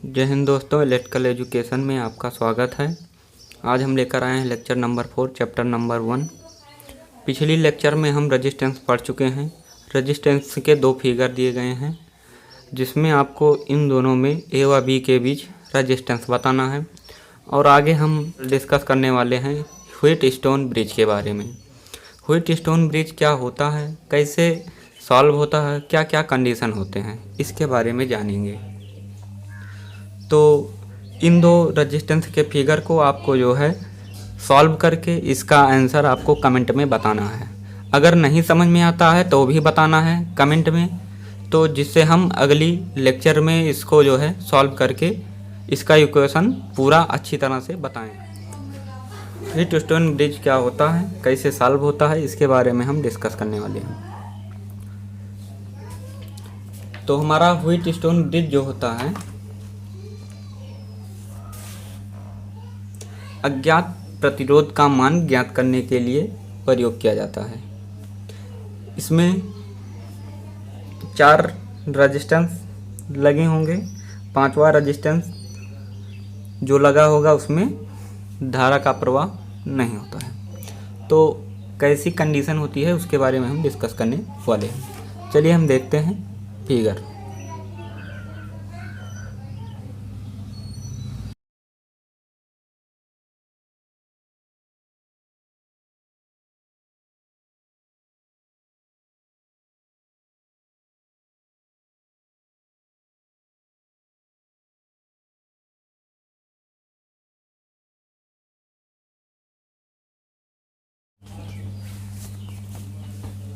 जय हिंद दोस्तों, electrical education में आपका स्वागत है। आज हम लेकर आए हैं लेक्चर नंबर 4 चैप्टर नंबर 1। पिछली लेक्चर में हम रेजिस्टेंस पढ़ चुके हैं। रेजिस्टेंस के दो फिगर दिए गए हैं जिसमें आपको इन दोनों में ए व बी के बीच रेजिस्टेंस बताना है। और आगे हम डिस्कस करने वाले हैं व्हीटस्टोन ब्रिज के बारे में। व्हीटस्टोन ब्रिज क्या होता है, कैसे सॉल्व होता है, क्या क्या कंडीशन होते हैं, इसके बारे में जानेंगे। तो इन दो रेजिस्टेंस के फिगर को आपको जो है सॉल्व करके इसका आंसर आपको कमेंट में बताना है। अगर नहीं समझ में आता है तो भी बताना है कमेंट में, तो जिससे हम अगली लेक्चर में इसको जो है सॉल्व करके इसका इक्वेशन पूरा अच्छी तरह से बताएं। व्हीटस्टोन ब्रिज क्या होता है, कैसे सॉल्व होता है, इसके बारे में हम डिस्कस करने वाले हैं। तो हमारा व्हीटस्टोन ब्रिज जो होता है अज्ञात प्रतिरोध का मान ज्ञात करने के लिए प्रयोग किया जाता है। इसमें 4 रेजिस्टेंस लगे होंगे। 5वां रेजिस्टेंस जो लगा होगा उसमें धारा का प्रवाह नहीं होता है। तो कैसी कंडीशन होती है उसके बारे में हम डिस्कस करने वाले हैं। चलिए हम देखते हैं फिगर।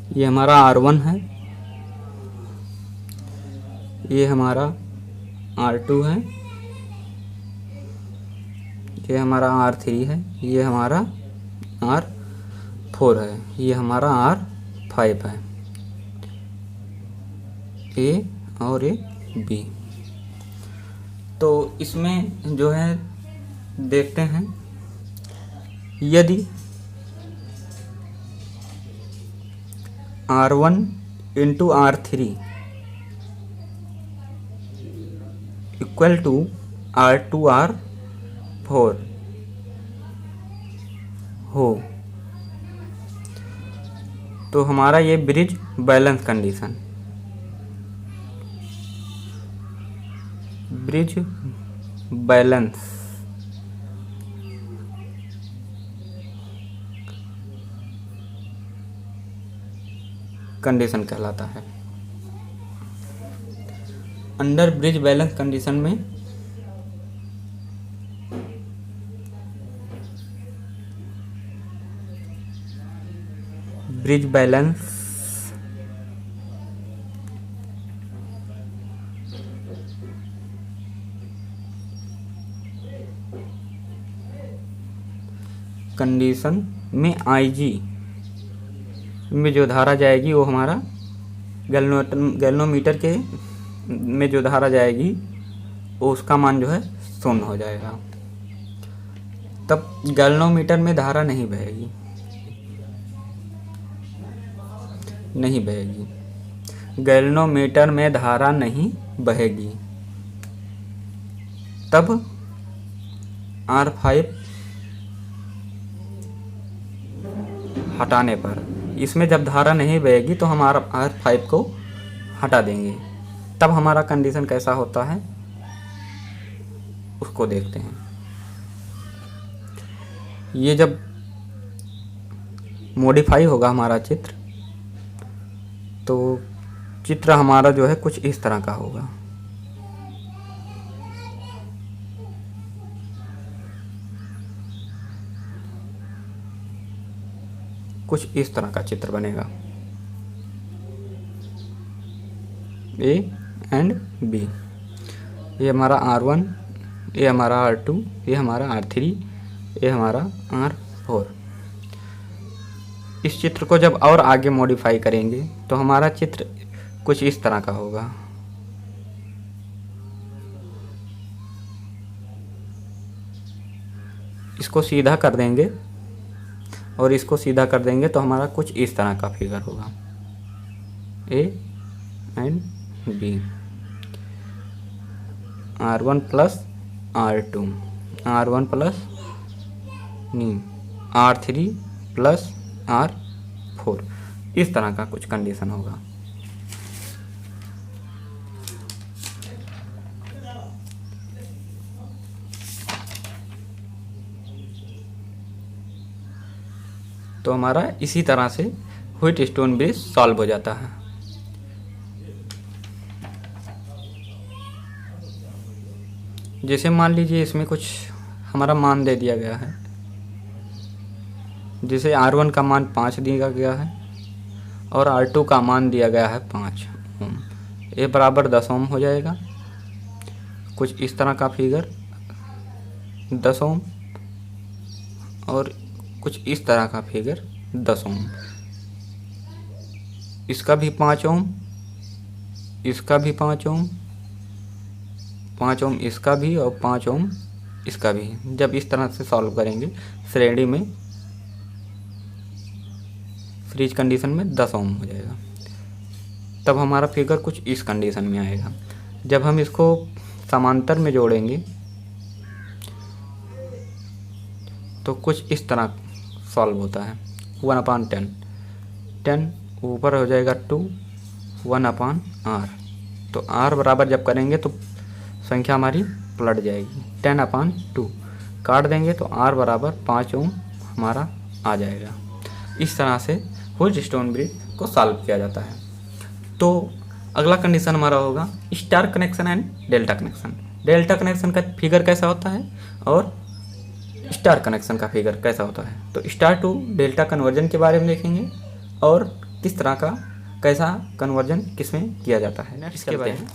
ये हमारा R1 है, ये हमारा R2 है, ये हमारा R3 है, ये हमारा R4 है, ये हमारा R5 है। ए और ए बी। तो इसमें जो है देखते हैं, यदि R1 into R3 equal to R2 R4 हो तो हमारा ये bridge balance condition, bridge balance condition कहलाता है। अंडर ब्रिज बैलेंस कंडीशन में ब्रिज बैलेंस कंडीशन में IG में जो धारा जाएगी वो हमारा गैल्वेनोमीटर के में जो धारा जाएगी वो उसका मान जो है 0 हो जाएगा। तब गैल्वेनोमीटर में धारा नहीं बहेगी, गैल्वेनोमीटर में धारा नहीं बहेगी। तब R5 हटाने पर, इसमें जब धारा नहीं बहेगी तो हमारा R5 को हटा देंगे, तब हमारा कंडीशन कैसा होता है उसको देखते हैं। ये जब मॉडिफाई होगा हमारा चित्र, तो चित्र हमारा जो है कुछ इस तरह का होगा। कुछ इस तरह का चित्र बनेगा, ए एंड बी। ये हमारा R1, ये हमारा R2, ये हमारा R3, ये हमारा R4। इस चित्र को जब और आगे मॉडिफाई करेंगे तो हमारा चित्र कुछ इस तरह का होगा। इसको सीधा कर देंगे और इसको सीधा कर देंगे तो हमारा कुछ इस तरह का फिगर होगा, A and B. R1 plus R2, R1 plus नहीं R3 प्लस R4, इस तरह का कुछ कंडीशन होगा। तो हमारा इसी तरह से व्हीटस्टोन ब्रिज सॉल्व हो जाता है। जैसे मान लीजिए इसमें कुछ हमारा मान दे दिया गया है, जैसे R1 का मान 5 दिया गया है और R2 का मान दिया गया है 5 ओम, ये बराबर 10 ओम हो जाएगा। कुछ इस तरह का फिगर 10 ओम और कुछ इस तरह का फिगर 10 ओम, इसका भी 5 ओम, इसका भी 5 ओम, 5 ओम इसका भी और 5 ओम इसका भी। जब इस तरह से सॉल्व करेंगे श्रेणी में, फ्रीज कंडीशन में 10 ओम हो जाएगा, तब हमारा फिगर कुछ इस कंडीशन में आएगा। जब हम इसको समांतर में जोड़ेंगे तो कुछ इस तरह सॉल्व होता है। 1/10, 10 ऊपर हो जाएगा 2, 1/r, तो r बराबर जब करेंगे तो संख्या हमारी पलट जाएगी। 10/2 काट देंगे तो r बराबर 5 ओम हमारा आ जाएगा। इस तरह से व्हीटस्टोन ब्रिज को सॉल्व किया जाता है। तो अगला कंडीशन हमारा होगा star connection and delta connection. Delta connection का फिगर कैसा होता है और स्टार कनेक्शन का फिगर कैसा होता है। तो स्टार टू डेल्टा कन्वर्जन के बारे में देखेंगे और किस तरह का कैसा कन्वर्जन किसमें किया जाता है, इसके बारे में।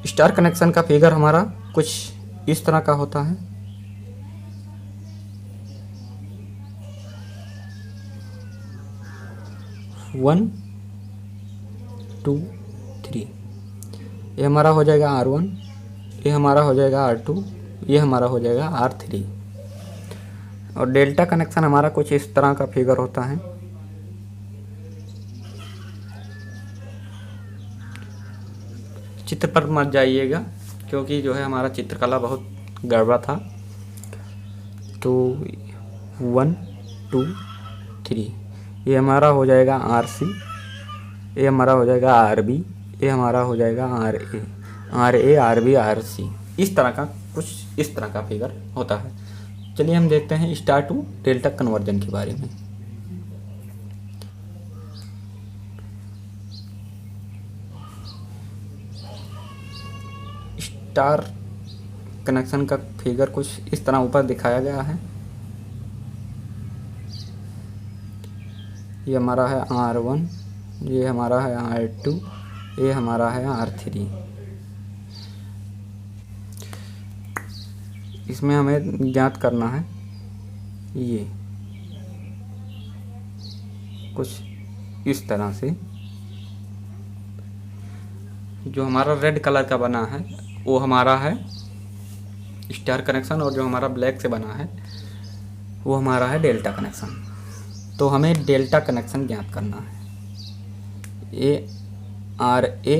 स्टार कनेक्शन का फिगर हमारा कुछ इस तरह का होता है। वन टू थ्री, ये हमारा हो जाएगा R1, ये हमारा हो जाएगा R2, ये हमारा हो जाएगा R3। और डेल्टा कनेक्शन हमारा कुछ इस तरह का फिगर होता है। चित्र पर मत जाइएगा क्योंकि जो है हमारा चित्रकला बहुत गड़बड़ा था। तो 1 2 3, ये हमारा हो जाएगा RC, ये हमारा हो जाएगा RB, ये हमारा हो जाएगा RA, RB, RC। इस तरह का कुछ इस तरह का फिगर होता है। चलिए हम देखते हैं स्टार टू डेल्टा कन्वर्जन के बारे में। स्टार कनेक्शन का फिगर कुछ इस तरह ऊपर दिखाया गया है। ये हमारा है R1, ये हमारा है R2, ये हमारा है R3। इसमें हमें ज्ञात करना है ये कुछ इस तरह से। जो हमारा रेड कलर का बना है वो हमारा है स्टार कनेक्शन, और जो हमारा ब्लैक से बना है वो हमारा है डेल्टा कनेक्शन। तो हमें डेल्टा कनेक्शन ज्ञात करना है। ये RA,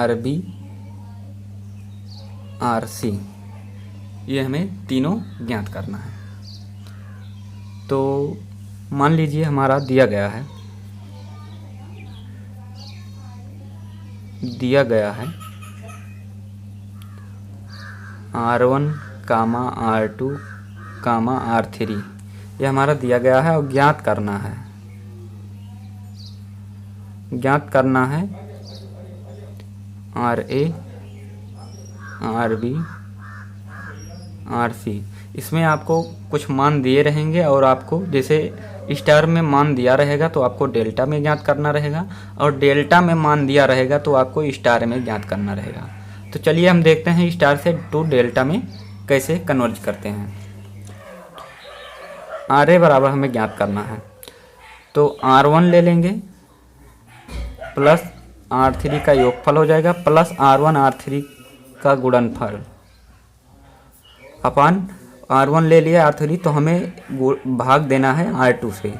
RB, RC, ये हमें तीनों ज्ञात करना है। तो मान लीजिए हमारा दिया गया है R1, R2, R3, ये हमारा दिया गया है और ज्ञात करना है RA, RB, RC। इसमें आपको कुछ मान दिए रहेंगे और आपको जैसे स्टार में मान दिया रहेगा तो आपको डेल्टा में ज्ञात करना रहेगा, और डेल्टा में मान दिया रहेगा तो आपको स्टार में ज्ञात करना रहेगा। तो चलिए हम देखते हैं स्टार से टू डेल्टा में कैसे कन्वर्ज करते हैं। RA बराबर हमें ज्ञात करना है, तो R1 ले लेंगे प्लस R3 का योगफल हो जाएगा प्लस R1 R3 का गुणनफल अपान R1 ले लिया R3, तो हमें भाग देना है R2 से।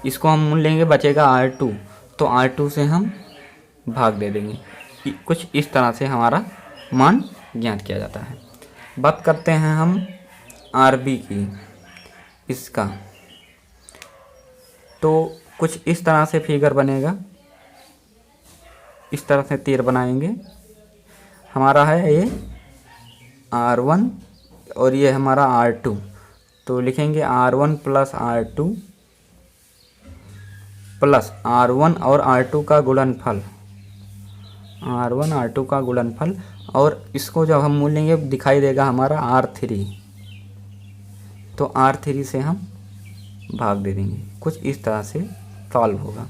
इसको हम लेंगे, बचेगा R2, तो R2 से हम भाग दे देंगे। कुछ इस तरह से हमारा मान ज्ञात किया जाता है। बात करते हैं हम RB की, इसका तो कुछ इस तरह से फिगर बनेगा। इस तरह से तीर बनाएंगे। हमारा है ये R1 और ये हमारा R2, तो लिखेंगे R1 plus R2 plus R1 और R2 का गुणनफल, R1 R2 का गुणनफल, और इसको जब हम मूल लेंगे दिखाई देगा हमारा R3, तो R3 से हम भाग दे देंगे। कुछ इस तरह से सॉल्व होगा।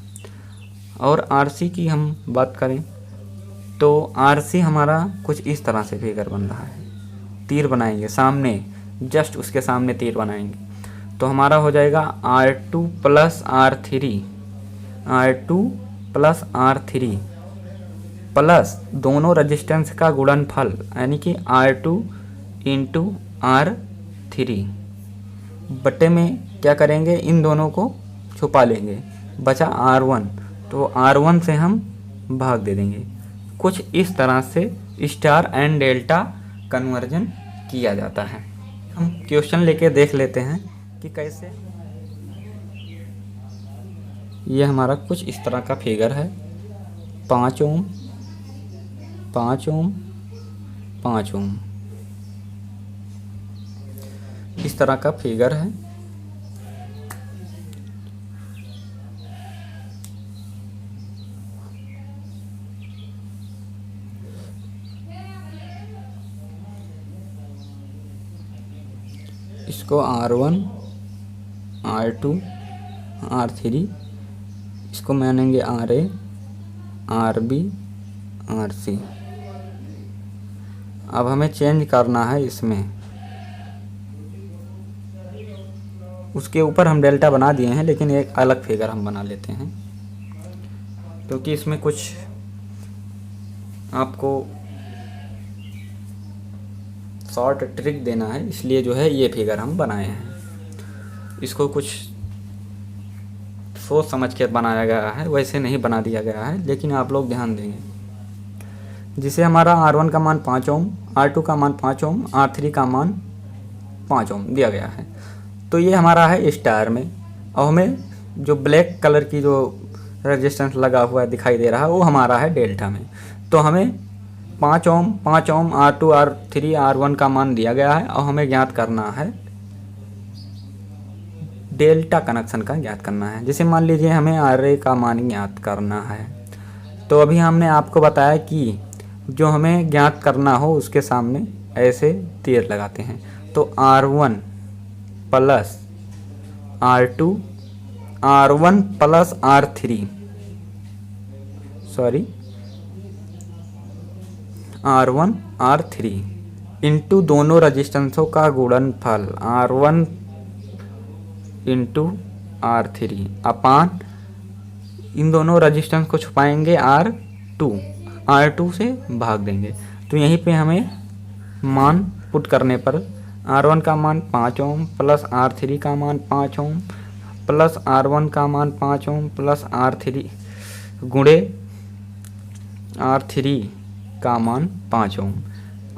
और RC की हम बात करें तो RC हमारा कुछ इस तरह से फिगर बन रहा है। तीर बनाएंगे सामने, जस्ट उसके सामने तीर बनाएंगे, तो हमारा हो जाएगा R2 plus R3, R2 plus R3 plus दोनों रजिस्टेंस का गुणनफल यानी कि R2 इंटू R3 बटे में क्या करेंगे, इन दोनों को छुपा लेंगे, बचा R1, तो R1 से हम भाग दे देंगे। कुछ इस तरह से स्टार एंड डेल्टा कन्वर्जन किया जाता है। हम क्वेश्चन लेके देख लेते हैं कि कैसे। ये हमारा कुछ इस तरह का फिगर है, 5 ओम 5 ओम 5 ओम, इस तरह का फिगर है। इसको R1 R2 R3, इसको मानेंगे RA RB RC। अब हमें चेंज करना है इसमें, उसके ऊपर हम डेल्टा बना दिए हैं, लेकिन एक अलग फिगर हम बना लेते हैं क्योंकि इसमें कुछ आपको शॉर्ट ट्रिक देना है, इसलिए जो है ये फिगर हम बनाए हैं। इसको कुछ सोच समझ के बनाया गया है, वैसे नहीं बना दिया गया है, लेकिन आप लोग ध्यान देंगे। जिसे हमारा R1 का मान 5 ओम, R2 का मान 5 ओम, R3 का मान 5 ओम दिया गया है। तो ये हमारा है स्टार में, और हमें जो ब्लैक कलर की जो रेजिस्टेंस लगा हुआ दिखाई दे रहा है वो हमारा है डेल्टा में। तो हमें 5 ओम R2 R3 R1 का मान दिया गया है, और हमें ज्ञात करना है डेल्टा कनेक्शन का ज्ञात करना है। जैसे मान लीजिए हमें RA का मान ज्ञात करना है, तो अभी हमने आपको बताया कि जो हमें ज्ञात करना हो उसके सामने ऐसे तीर लगाते हैं। तो R1 plus R2 R1 plus R3 sorry R1 R3 into दोनों रजिस्टेंसों का गुणनफल R1 इंटू R3 अपान इन दोनों रजिस्टेंस को छुपाएंगे R2 से भाग देंगे। तो यहीं पे हमें मान पुट करने पर R1 का मान 5 ओम प्लस R3 का मान 5 ओम प्लस R1 का मान 5 ओम प्लस R3 गुणे R3 का मान 5 ओम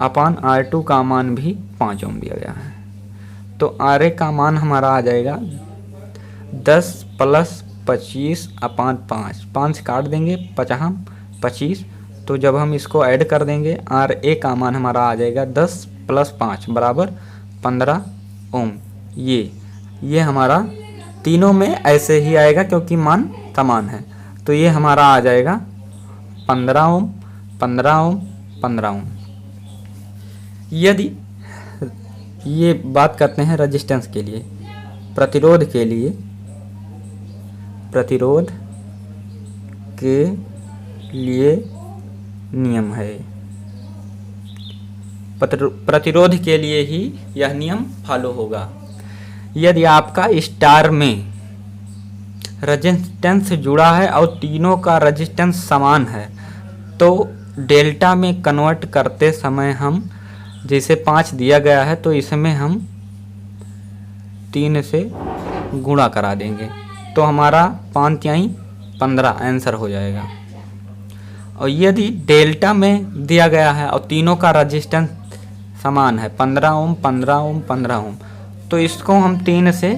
अपान R2 का मान भी 5 ओम दिया गया है। तो RA का मान हमारा आ जाएगा 10 प्लस 25 अपान 5 काट देंगे 25। तो जब हम इसको ऐड कर देंगे RA का मान हमारा आ जाएगा 10 प्लस 5 बराबर 15 ओम। ये हमारा तीनों में ऐसे ही आएगा क्योंकि मान समान है। तो ये हमारा आ जाएगा 15 ओम 15 ओम 15 ओम। यदि ये बात करते हैं रेजिस्टेंस के लिए, प्रतिरोध के लिए नियम है। प्रतिरोध के लिए ही यह नियम फॉलो होगा। यदि आपका स्टार में रेजिस्टेंस जुड़ा है और तीनों का रेजिस्टेंस समान है, तो डेल्टा में कन्वर्ट करते समय हम जैसे 5 दिया गया है तो इसमें हम 3 से गुणा करा देंगे। तो हमारा 5 तिहाई 15 आंसर हो जाएगा। और यदि डेल्टा में दिया गया है और तीनों का रजिस्टेंस समान है 15 ओम 15 ओम 15 ओम, तो इसको हम 3 से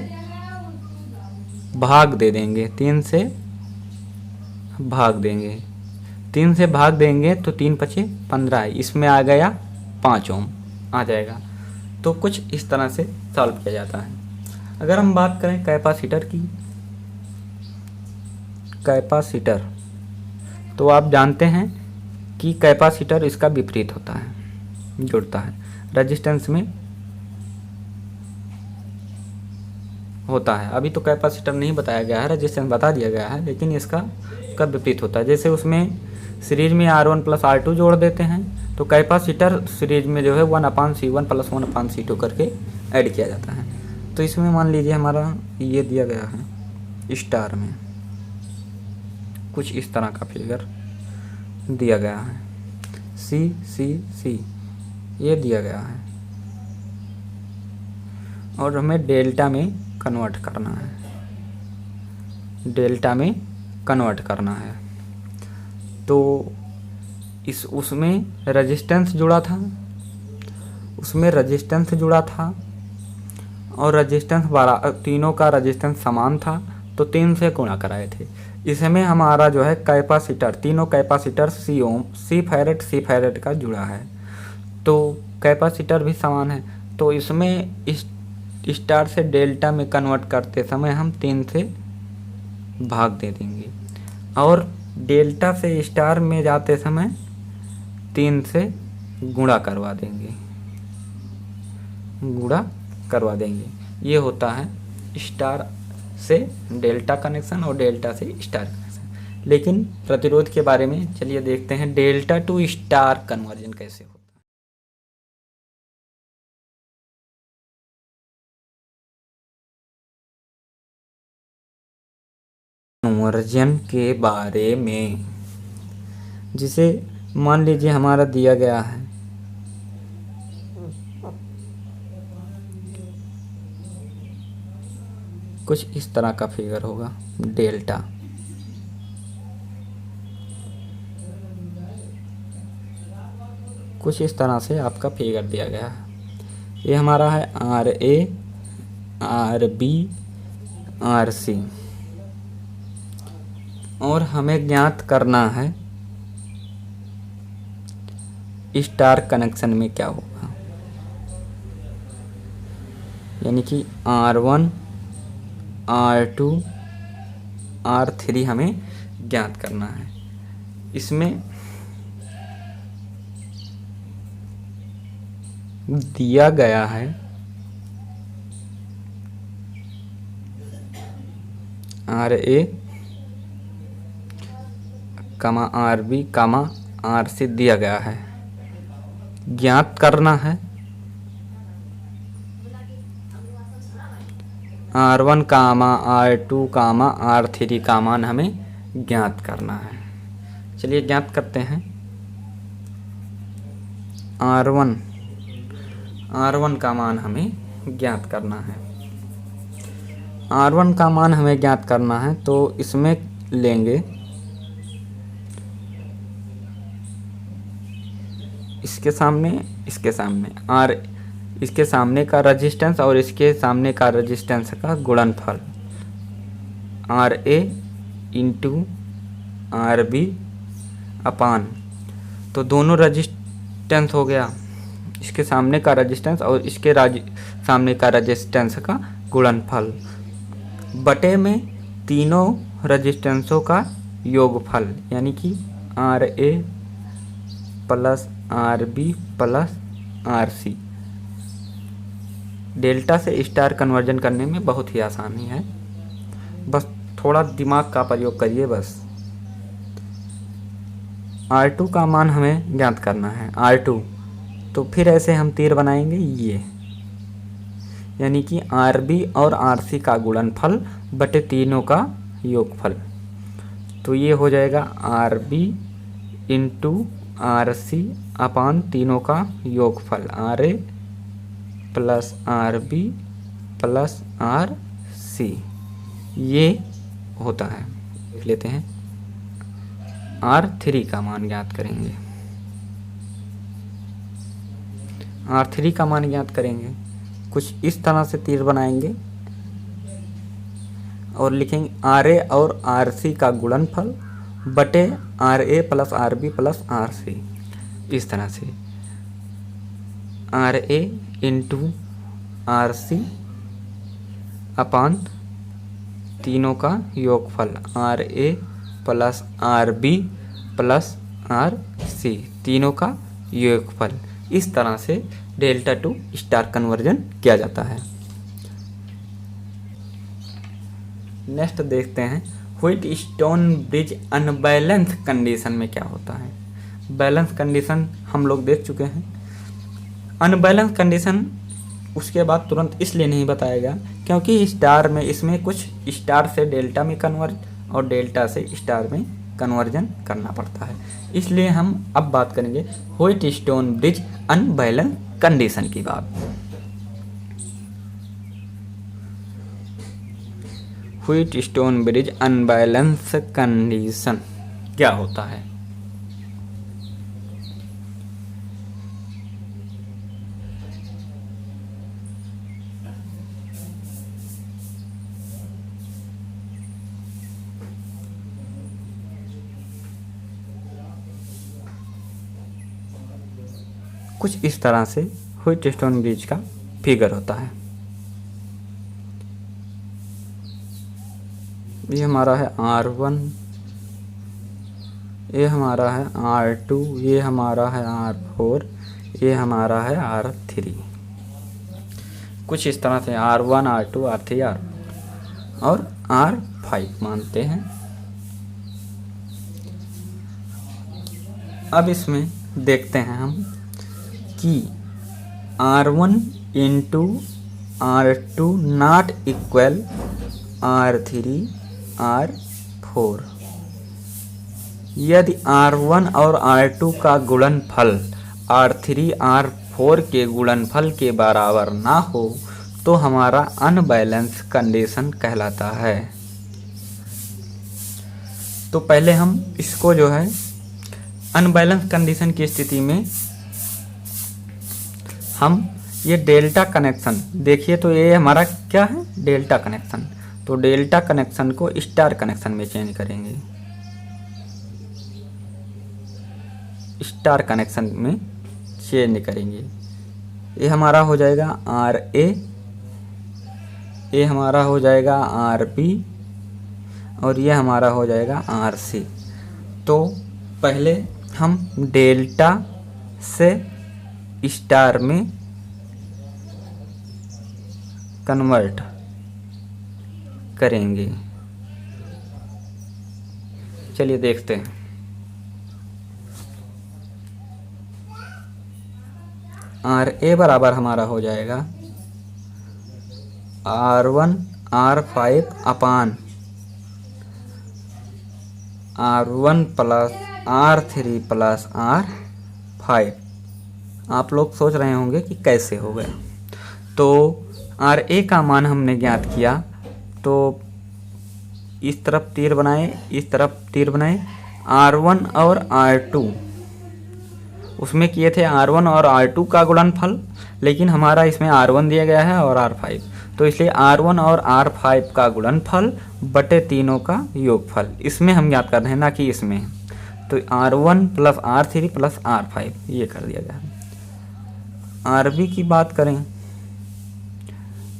भाग दे देंगे, 3 से भाग देंगे, 3 से भाग देंगे तो 3 पचे 15 है, इसमें आ गया 5 ओम आ जाएगा। तो कुछ इस तरह से सॉल्व किया जाता है। अगर हम बात करें कैपेसिटर की, कैपेसिटर तो आप जानते हैं कि कैपेसिटर इसका विपरीत होता है, जुड़ता है, रेजिस्टेंस में होता है। अभी तो कैपेसिटर नहीं बताया गया है, रेजिस्टेंस बता दिया गया है, लेकिन इसका विपरीत होता है। जैसे उसमें सीरीज में R1 प्लस R2 जोड़ देते हैं, तो कैपेसिटर सीरीज में जो है 1/C1 प्लस 1/C2 करके ऐड किया जाता है। तो इसमें मान लीजिए हमारा ये दिया गया है, स्टार में कुछ इस तरह का फिगर दिया गया है, C ये दिया गया है, और हमें डेल्टा में कन्वर्ट करना है, डेल्टा में कन्वर्ट करना है। तो उसमें रेजिस्टेंस जुड़ा था, उसमें रेजिस्टेंस जुड़ा था और रेजिस्टेंस तीनों का रेजिस्टेंस समान था, तो 3 से गुणा कराए थे। इसमें हमारा जो है कैपेसिटर, तीनों कैपेसिटर सी फैरेड का जुड़ा है, तो कैपेसिटर भी समान है। तो इसमें स्टार से डेल्टा में कन्वर्ट करते समय हम 3 से भाग दे देंगे, और डेल्टा से स्टार में जाते समय 3 से गुणा करवा देंगे, गुणा करवा देंगे। ये होता है स्टार से डेल्टा कनेक्शन और डेल्टा से स्टार कनेक्शन। लेकिन प्रतिरोध के बारे में चलिए देखते हैं, डेल्टा टू स्टार कन्वर्जन कैसे होता है। कन्वर्जन के बारे में, जिसे मान लीजिए हमारा दिया गया है कुछ इस तरह का फिगर होगा, डेल्टा कुछ इस तरह से आपका फिगर दिया गया है। ये हमारा है RA RB RC, और हमें ज्ञात करना है स्टार कनेक्शन में क्या होगा, यानी कि R1 R2 R3 हमें ज्ञात करना है। इसमें दिया गया है RA, RB, RC दिया गया है। ज्ञात करना है R1, R2, R3 का मान हमें ज्ञात करना है। चलिए ज्ञात करते हैं। R1 का मान हमें ज्ञात करना है। R1 का मान हमें ज्ञात करना है, तो इसमें लेंगे इसके सामने इसके सामने का रेजिस्टेंस और इसके सामने का रेजिस्टेंस का गुणनफल, RA इंटू RB अपान, तो दोनों रेजिस्टेंस हो गया, इसके सामने का रेजिस्टेंस और इसके सामने का रेजिस्टेंस का गुणनफल, बटे में तीनों रेजिस्टेंसों का योगफल, यानी कि RA plus RB plus RC। Delta से स्टार कन्वर्जन करने में बहुत ही आसानी है, बस थोड़ा दिमाग का प्रयोग करिए बस। R2 का मान हमें ज्ञात करना है, R2, तो फिर ऐसे हम तीर बनाएंगे ये, यानी कि RB और RC का गुणनफल बटे तीनों का योगफल, तो ये हो जाएगा RB इंटू RC अपान तीनों का योगफल, RA plus RB plus RC, ये होता है। देख लेते हैं। R3 का मान ज्ञात करेंगे। R3 का मान ज्ञात करेंगे, कुछ इस तरह से तीर बनाएंगे और लिखेंगे RA और RC का गुणनफल बटे RA plus RB plus RC। इस तरह से RA इंटू RC अपान तीनों का योगफल RA plus RB plus RC, तीनों का योगफल। इस तरह से डेल्टा टू स्टार कन्वर्जन किया जाता है। नेक्स्ट देखते हैं व्हीटस्टोन ब्रिज अनबैलेंस कंडीशन में क्या होता है। बैलेंस कंडीशन हम लोग देख चुके हैं। अनबैलेंस कंडीशन उसके बाद तुरंत इसलिए नहीं बताया गया क्योंकि स्टार में इसमें कुछ स्टार से डेल्टा में कन्वर्ट और डेल्टा से स्टार में कन्वर्जन करना पड़ता है, इसलिए हम अब बात करेंगे व्हीटस्टोन ब्रिज अनबैलेंस कंडीशन की बात। व्हीटस्टोन ब्रिज अनबैलेंस कंडीशन क्या होता है। कुछ इस तरह से व्हीटस्टोन ब्रिज का फिगर होता है। ये हमारा है R1, ये हमारा है R2, ये हमारा है R4, ये हमारा है R3। कुछ इस तरह से R1, R2, R3, R और R5 मानते हैं। अब इसमें देखते हैं हम कि R1 into R2 not equal R3 R4। यदि R1 और R2 का गुणनफल R3 R4 के गुणनफल के बराबर ना हो तो हमारा अनबैलेंस कंडीशन कहलाता है। तो पहले हम इसको जो है अनबैलेंस कंडीशन की स्थिति में हम ये डेल्टा कनेक्शन देखिए, तो ये हमारा क्या है डेल्टा कनेक्शन। तो डेल्टा कनेक्शन को स्टार कनेक्शन में चेंज करेंगे, स्टार कनेक्शन में चेंज करेंगे। ये हमारा हो जाएगा RA, ये हमारा हो जाएगा RB और ये हमारा हो जाएगा RC। तो पहले हम डेल्टा से स्टार में कन्वर्ट करेंगे। चलिए देखते हैं। RA बराबर हमारा हो जाएगा R1 R5 अपान R1 plus R3 plus R5। आप लोग सोच रहे होंगे कि कैसे हो गया। तो RA का मान हमने ज्ञात किया, तो इस तरफ तीर बनाए, इस तरफ तीर बनाए। R1 और R2 उसमें किए थे R1 और R2 का गुणनफल, लेकिन हमारा इसमें R1 दिया गया है और R5, तो इसलिए R1 और R5 का गुणनफल बटे तीनों का योगफल इसमें हम ज्ञात कर रहे हैं, ना कि इसमें। तो R1 plus R3 plus R5 ये कर दिया गया। RB की बात करें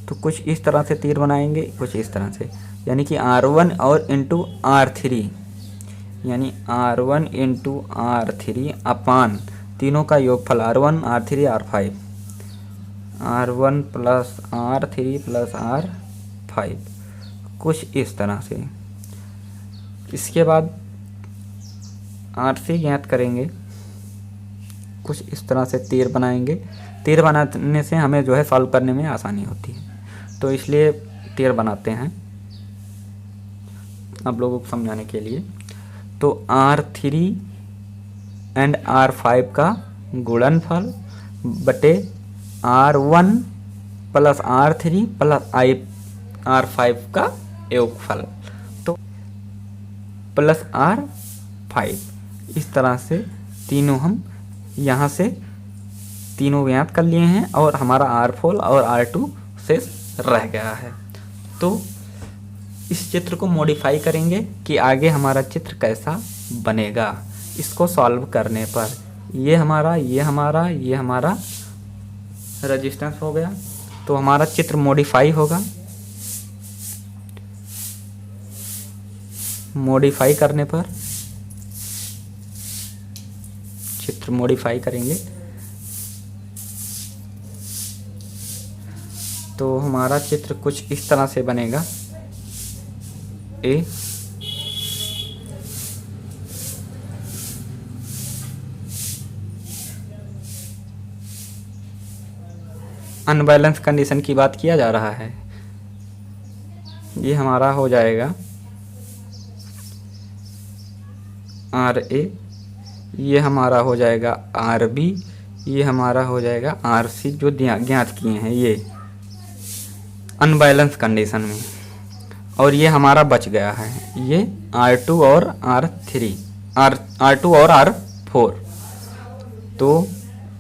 तो कुछ इस तरह से तीर बनाएंगे, कुछ इस तरह से, यानी कि R1 और इंटू R3, यानी R1 इंटू R3 अपान तीनों का योगफल R1 R3 R5, R1 plus R3 plus R5, कुछ इस तरह से। इसके बाद RC ज्ञात करेंगे, कुछ इस तरह से तीर बनाएंगे। तीर बनाने से हमें जो है सॉल्व करने में आसानी होती है, तो इसलिए तीर बनाते हैं आप लोगों को समझाने के लिए। तो R3 एंड R5 का गुणनफल बटे R1 plus R3 plus R5 का योगफल। तो प्लस R5। इस तरह से तीनों हम यहाँ से तीनों ज्ञात कर लिए हैं और हमारा R4 और R2 शेष रह गया है। तो इस चित्र को मॉडिफाई करेंगे कि आगे हमारा चित्र कैसा बनेगा। इसको सॉल्व करने पर ये हमारा रेजिस्टेंस हो गया, तो हमारा चित्र मॉडिफाई होगा। मॉडिफाई करने पर चित्र मॉडिफाई करेंगे तो हमारा चित्र कुछ इस तरह से बनेगा। ए अनबैलेंस कंडीशन की बात किया जा रहा है। ये हमारा हो जाएगा RA, ये हमारा हो जाएगा RB, ये हमारा हो जाएगा RC जो ज्ञात किए हैं ये अनबैलेंस कंडीशन में। और ये हमारा बच गया है ये R2 और R2 और R4। तो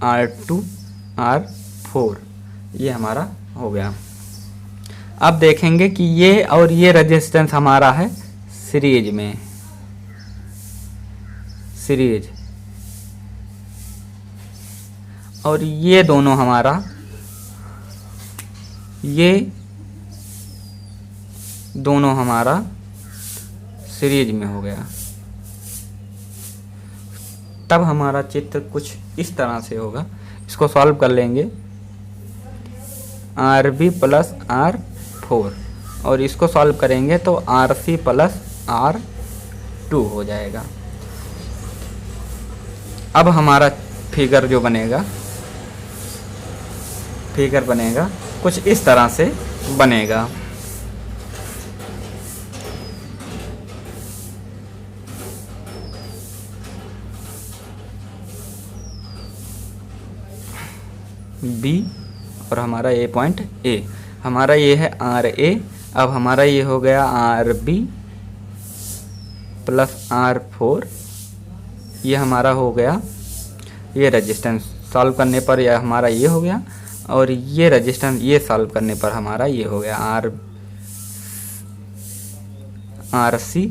R2 R4 ये हमारा हो गया। अब देखेंगे कि ये और ये रेजिस्टेंस हमारा है सीरीज में, और ये दोनों हमारा सीरीज में हो गया। तब हमारा चित्र कुछ इस तरह से होगा। इसको सॉल्व कर लेंगे। RB प्लस R4 और इसको सॉल्व करेंगे तो RC प्लस R2 हो जाएगा। अब हमारा फिगर बनेगा कुछ इस तरह से बनेगा। B और हमारा A पॉइंट A, हमारा ये है RA। अब हमारा ये हो गया RB प्लस R4, ये हमारा हो गया ये रेजिस्टेंस। सॉल्व करने पर यह हमारा ये हो गया, और ये रेजिस्टेंस ये सॉल्व करने पर हमारा ये हो गया RC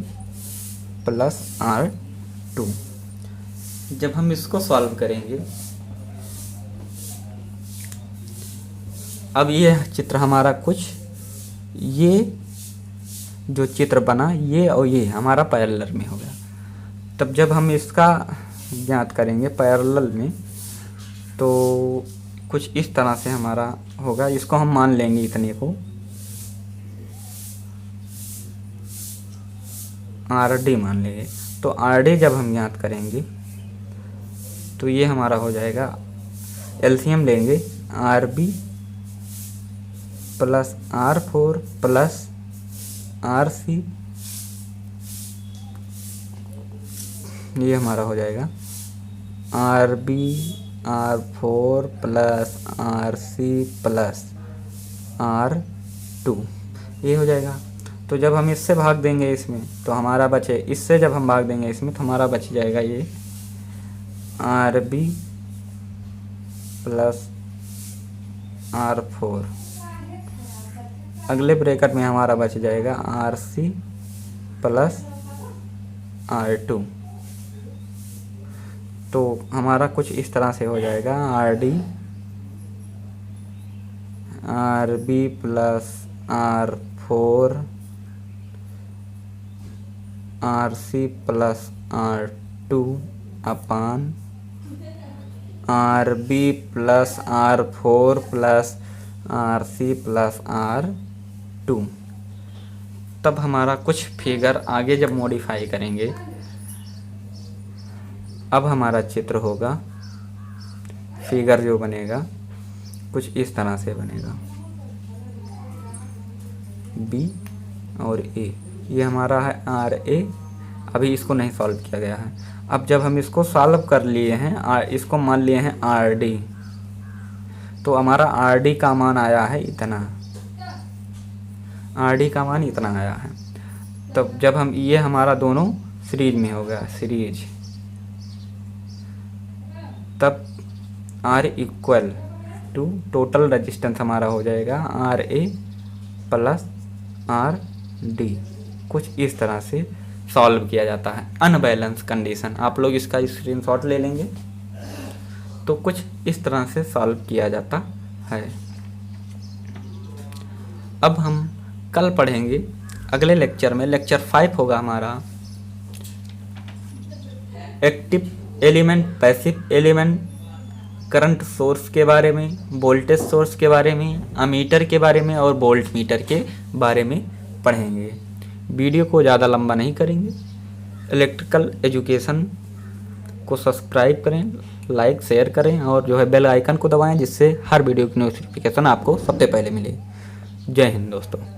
प्लस R2। जब हम इसको सॉल्व करेंगे, अब ये चित्र हमारा कुछ ये जो चित्र बना ये और ये हमारा पैरेलल में हो गया। तब जब हम इसका ज्ञात करेंगे पैरेलल में तो कुछ इस तरह से हमारा होगा। इसको हम मान लेंगे इतने को RD मान लेंगे। तो RD जब हम ज्ञात करेंगे तो ये हमारा हो जाएगा, एलसीएम लेंगे RB plus R4 plus RC, ये हमारा हो जाएगा RB R4 plus RC plus R2, ये हो जाएगा। तो जब हम इससे भाग देंगे इसमें तो हमारा बचे, इससे जब हम भाग देंगे इसमें तो हमारा बच जाएगा ये RB प्लस R4। अगले ब्रैकेट में हमारा बच जाएगा RC प्लस R2। तो हमारा कुछ इस तरह से हो जाएगा RB plus R4 RC plus R2 अपान RB plus R4 plus RC plus R2। तब हमारा कुछ फिगर आगे जब मॉडिफाई करेंगे, अब हमारा चित्र होगा, फिगर जो बनेगा कुछ इस तरह से बनेगा। B और A ये हमारा है RA। अभी इसको नहीं सॉल्व किया गया है। अब जब हम इसको सॉल्व कर लिए हैं, इसको मान लिए हैं RD, तो हमारा RD का मान आया है इतना, RD का मान इतना आया है। तब जब हम ये हमारा दोनों सीरीज में होगा, सीरीज, तब R equal to total resistance हमारा हो जाएगा RA प्लस RD। कुछ इस तरह से सॉल्व किया जाता है अनबैलेंस कंडीशन। आप लोग इसका स्क्रीनशॉट ले लेंगे। तो कुछ इस तरह से सॉल्व किया जाता है। अब हम कल पढ़ेंगे अगले लेक्चर में, लेक्चर 5 होगा हमारा active element, passive element, current source के बारे में, वोल्टेज सोर्स के बारे में, अमीटर के बारे में और वोल्ट मीटर के बारे में पढ़ेंगे। वीडियो को ज़्यादा लंबा नहीं करेंगे। इलेक्ट्रिकल एजुकेशन को सब्सक्राइब करें, लाइक शेयर करें और जो है बेल आइकन को दबाएं, जिससे हर वीडियो की नोटिफिकेशन आपको सबसे पहले मिले। जय हिंद दोस्तों।